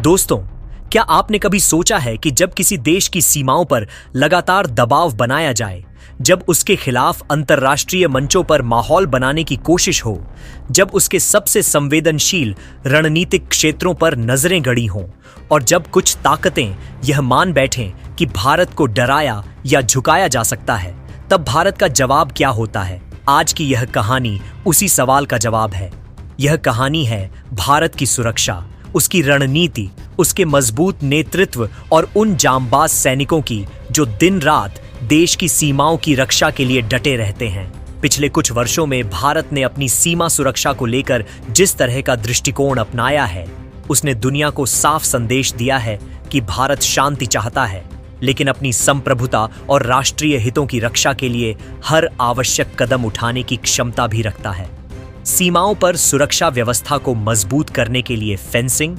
दोस्तों, क्या आपने कभी सोचा है कि जब किसी देश की सीमाओं पर लगातार दबाव बनाया जाए, जब उसके खिलाफ अंतर्राष्ट्रीय मंचों पर माहौल बनाने की कोशिश हो, जब उसके सबसे संवेदनशील रणनीतिक क्षेत्रों पर नजरें गड़ी हों और जब कुछ ताकतें यह मान बैठें कि भारत को डराया या झुकाया जा सकता है, तब भारत का जवाब क्या होता है? आज की यह कहानी उसी सवाल का जवाब है। यह कहानी है भारत की सुरक्षा, उसकी रणनीति, उसके मजबूत नेतृत्व और उन जांबाज सैनिकों की जो दिन रात देश की सीमाओं की रक्षा के लिए डटे रहते हैं। पिछले कुछ वर्षों में भारत ने अपनी सीमा सुरक्षा को लेकर जिस तरह का दृष्टिकोण अपनाया है, उसने दुनिया को साफ संदेश दिया है कि भारत शांति चाहता है, लेकिन अपनी संप्रभुता और राष्ट्रीय हितों की रक्षा के लिए हर आवश्यक कदम उठाने की क्षमता भी रखता है। सीमाओं पर सुरक्षा व्यवस्था को मजबूत करने के लिए फेंसिंग,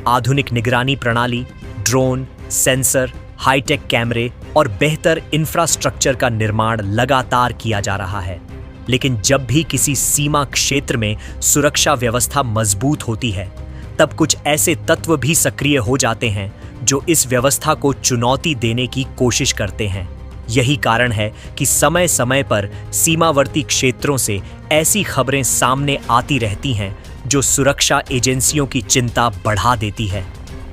आधुनिक निगरानी प्रणाली, ड्रोन, सेंसर, हाईटेक कैमरे और बेहतर इंफ्रास्ट्रक्चर का निर्माण लगातार किया जा रहा है। लेकिन जब भी किसी सीमा क्षेत्र में सुरक्षा व्यवस्था मजबूत होती है, तब कुछ ऐसे तत्व भी सक्रिय हो जाते हैं जो इस व्यवस्था को चुनौती देने की कोशिश करते हैं। यही कारण है कि समय समय पर सीमावर्ती क्षेत्रों से ऐसी खबरें सामने आती रहती हैं जो सुरक्षा एजेंसियों की चिंता बढ़ा देती है।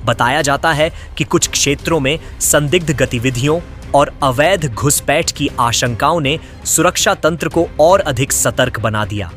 बताया जाता है कि कुछ क्षेत्रों में संदिग्ध गतिविधियों और अवैध घुसपैठ की आशंकाओं ने सुरक्षा तंत्र को और अधिक सतर्क बना दिया।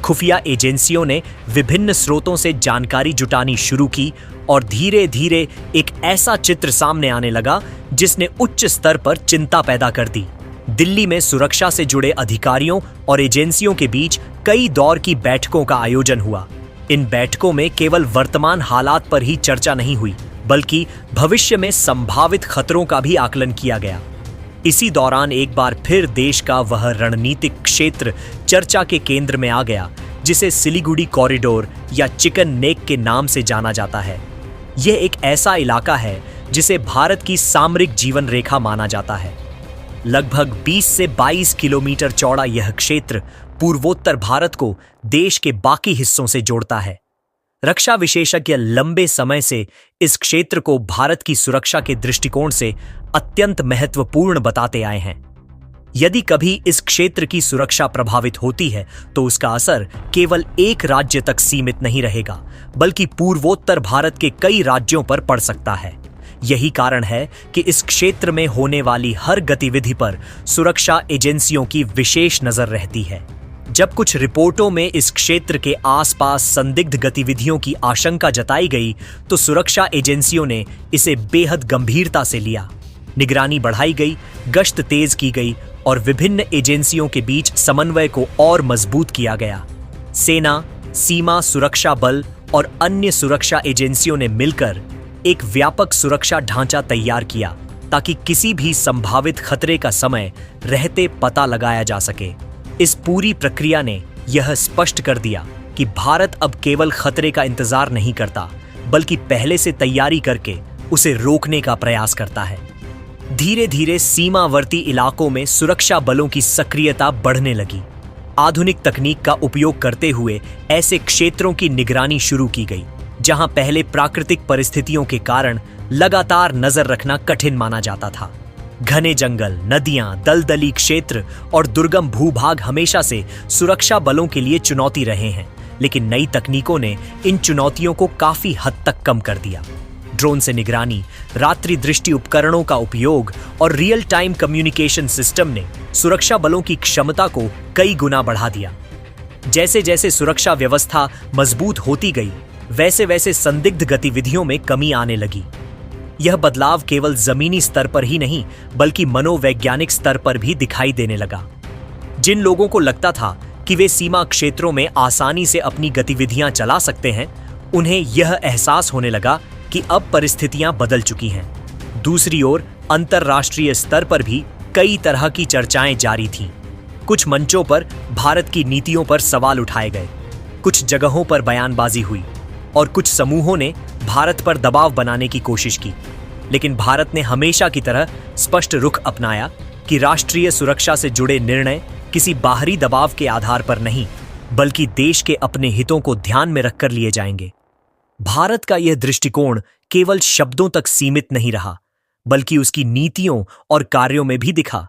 खुफिया एजेंसियों ने विभिन्न स्रोतों से जानकारी जुटानी शुरू की और धीरे धीरे एक ऐसा चित्र सामने आने लगा जिसने उच्च स्तर पर चिंता पैदा कर दी। दिल्ली में सुरक्षा से जुड़े अधिकारियों और एजेंसियों के बीच कई दौर की बैठकों का आयोजन हुआ। इन बैठकों में केवल वर्तमान हालात पर ही चर्चा नहीं हुई, बल्कि भविष्य में संभावित खतरों का भी आकलन किया गया। इसी दौरान एक बार फिर देश का वह रणनीतिक क्षेत्र चर्चा के केंद्र में आ गया जिसे सिलीगुड़ी कॉरिडोर या चिकन नेक के नाम से जाना जाता है। यह एक ऐसा इलाका है जिसे भारत की सामरिक जीवन रेखा माना जाता है। लगभग 20 से 22 किलोमीटर चौड़ा यह क्षेत्र पूर्वोत्तर भारत को देश के बाकी हिस्सों से जोड़ता है। रक्षा विशेषज्ञ लंबे समय से इस क्षेत्र को भारत की सुरक्षा के दृष्टिकोण से अत्यंत महत्वपूर्ण बताते आए हैं। यदि कभी इस क्षेत्र की सुरक्षा प्रभावित होती है तो उसका असर केवल एक राज्य तक सीमित नहीं रहेगा, बल्कि पूर्वोत्तर भारत के कई राज्यों पर पड़ सकता है। यही कारण है कि इस क्षेत्र में होने वाली हर गतिविधि पर सुरक्षा एजेंसियों की विशेष नजर रहती है। जब कुछ रिपोर्टों में इस क्षेत्र के आसपास संदिग्ध गतिविधियों की आशंका जताई गई, तो सुरक्षा एजेंसियों ने इसे बेहद गंभीरता से लिया। निगरानी बढ़ाई गई, गश्त तेज की गई और विभिन्न एजेंसियों के बीच समन्वय को और मजबूत किया गया। सेना, सीमा सुरक्षा बल और अन्य सुरक्षा एजेंसियों ने मिलकर एक व्यापक सुरक्षा ढांचा तैयार किया ताकि किसी भी संभावित खतरे का समय रहते पता लगाया जा सके। इस पूरी प्रक्रिया ने यह स्पष्ट कर दिया कि भारत अब केवल खतरे का इंतजार नहीं करता, बल्कि पहले से तैयारी करके उसे रोकने का प्रयास करता है। धीरे धीरे सीमावर्ती इलाकों में सुरक्षा बलों की सक्रियता बढ़ने लगी। आधुनिक तकनीक का उपयोग करते हुए ऐसे क्षेत्रों की निगरानी शुरू की गई जहां पहले प्राकृतिक परिस्थितियों के कारण लगातार नजर रखना कठिन माना जाता था। घने जंगल, नदियां, दलदली क्षेत्र और दुर्गम भूभाग हमेशा से सुरक्षा बलों के लिए चुनौती रहे हैं, लेकिन नई तकनीकों ने इन चुनौतियों को काफी हद तक कम कर दिया। ड्रोन से निगरानी, रात्रि दृष्टि उपकरणों का उपयोग और रियल टाइम कम्युनिकेशन सिस्टम ने सुरक्षा बलों की क्षमता को कई गुना बढ़ा दिया। जैसे जैसे सुरक्षा व्यवस्था मजबूत होती गई, वैसे वैसे संदिग्ध गतिविधियों में कमी आने लगी। यह बदलाव केवल जमीनी स्तर पर ही नहीं, बल्कि मनोवैज्ञानिक स्तर पर भी दिखाई देने लगा। जिन लोगों को लगता था कि वे सीमा क्षेत्रों में आसानी से अपनी गतिविधियां चला सकते हैं, उन्हें यह एहसास होने लगा कि अब परिस्थितियां बदल चुकी हैं। दूसरी ओर अंतर्राष्ट्रीय स्तर पर भी कई तरह की चर्चाएं जारी थीं। कुछ मंचों पर भारत की नीतियों पर सवाल उठाए गए, कुछ जगहों पर बयानबाजी हुई और कुछ समूहों ने भारत पर दबाव बनाने की कोशिश की। लेकिन भारत ने हमेशा की तरह स्पष्ट रुख अपनाया कि राष्ट्रीय सुरक्षा से जुड़े निर्णय किसी बाहरी दबाव के आधार पर नहीं, बल्कि देश के अपने हितों को ध्यान में रखकर लिए जाएंगे। भारत का यह दृष्टिकोण केवल शब्दों तक सीमित नहीं रहा, बल्कि उसकी नीतियों और कार्यों में भी दिखा।